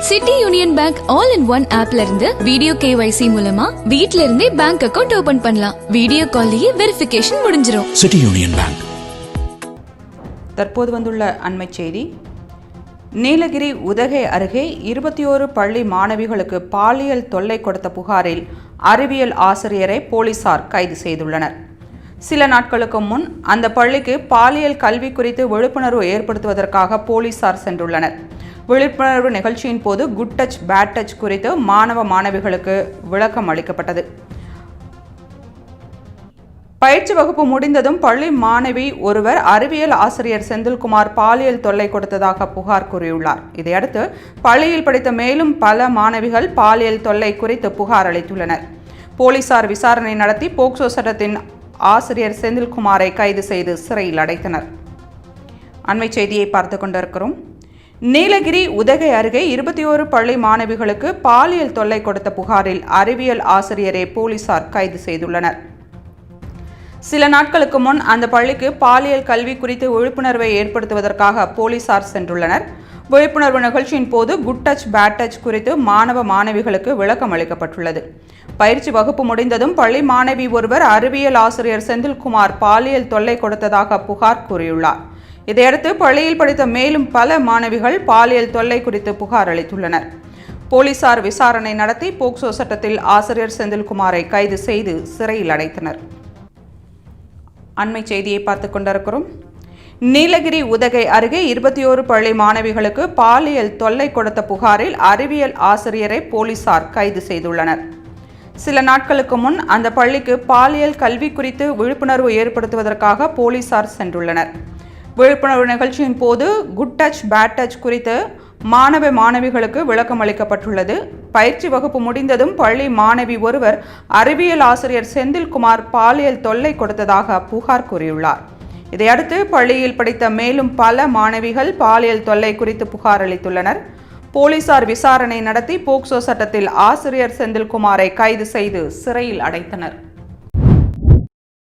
City union bank all in one ஆப்ல இருந்து video KYC மூலமா வீட்ல இருந்தே பேங்க் அக்கவுண்ட் ஓபன் பண்ணலாம். வீடியோ கால்லயே வெரிஃபிகேஷன் முடிஞ்சிரும். City union bank. தற்போது வந்துள்ள அண்மை செய்தி. நீலகிரி உதகை அருகே 21 பள்ளி மாணவிகளுக்கு பாலியல் தொல்லை கொடுத்த புகாரில் அறிவியல் ஆசிரியரை போலீசார் கைது செய்துள்ளனர். சில நாட்களுக்கு முன் அந்த பள்ளிக்கு பாலியல் கல்வி குறித்து விழிப்புணர்வு ஏற்படுத்துவதற்காக போலீசார் சென்றுள்ளனர். விழிப்புணர்வு நிகழ்ச்சியின் போது குட் டச் பேட் டச் குறித்து மாணவ மாணவிகளுக்கு விளக்கம் அளிக்கப்பட்டது. பயிற்சி வகுப்பு முடிந்ததும் பள்ளி மாணவி ஒருவர் அறிவியல் ஆசிரியர் செந்தில்குமார் பாலியல் தொல்லை கொடுத்ததாக புகார் கூறியுள்ளார். இதையடுத்து பள்ளியில் படித்த மேலும் பல மாணவிகள் பாலியல் தொல்லை குறித்து புகார் அளித்துள்ளனர். போலீசார் விசாரணை நடத்தி போக்சோ சட்டத்தின் ஆசிரியர் செந்தில்குமாரை கைது செய்து சிறையில் அடைத்தனர். அண்மை செய்தியை பார்த்து கொண்டிருக்கிறோம். நீலகிரி உதகை அருகே 21 பள்ளி மாணவிகளுக்கு பாலியல் தொல்லை கொடுத்த புகாரில் அறிவியல் ஆசிரியரை போலீசார் கைது செய்துள்ளனர். சில நாட்களுக்கு முன் அந்த பள்ளிக்கு பாலியல் கல்வி குறித்து விழிப்புணர்வை ஏற்படுத்துவதற்காக போலீசார் சென்றுள்ளனர். விழிப்புணர்வு நிகழ்ச்சியின் போது குட் டச் பேட் டச் குறித்து மாணவ மாணவிகளுக்கு விளக்கம் அளிக்கப்பட்டுள்ளது. பயிற்சி வகுப்பு முடிந்ததும் பள்ளி மாணவி ஒருவர் அறிவியல் ஆசிரியர் செந்தில்குமார் பாலியல் தொல்லை கொடுத்ததாக புகார் கூறியுள்ளார். இதையடுத்து பள்ளியில் படித்த மேலும் பல மாணவிகள் பாலியல் தொல்லை குறித்து புகார் அளித்துள்ளனர். போலீசார் விசாரணை நடத்தி போக்சோ சட்டத்தில் ஆசிரியர் செந்தில்குமாரை கைது செய்து சிறையில் அடைத்தனர். அண்மை செய்தியை பார்த்து கொண்டிருக்கிறோம். நீலகிரி உதகை அருகே 21 பள்ளி மாணவிகளுக்கு பாலியல் தொல்லை கொடுத்த புகாரில் அறிவியல் ஆசிரியரை போலீசார் கைது செய்துள்ளனர். சில நாட்களுக்கு முன் அந்த பள்ளிக்கு பாலியல் கல்வி குறித்து விழிப்புணர்வு ஏற்படுத்துவதற்காக போலீசார் சென்றுள்ளனர். விழிப்புணர்வு நிகழ்ச்சியின் போது குட் டச் பேட் டச் குறித்து மாணவ மாணவிகளுக்கு விளக்கம் அளிக்கப்பட்டுள்ளது. பயிற்சி வகுப்பு முடிந்ததும் பள்ளி மாணவி ஒருவர் அறிவியல் ஆசிரியர் செந்தில்குமார் பாலியல் தொல்லை கொடுத்ததாக புகார் கூறியுள்ளார். இதையடுத்து பள்ளியில் படித்த மேலும் பல மாணவிகள் பாலியல் தொல்லை குறித்து புகார் அளித்துள்ளனர். போலீசார் விசாரணை நடத்தி போக்சோ சட்டத்தில் ஆசிரியர் செந்தில்குமாரை கைது செய்து சிறையில் அடைத்தனர்.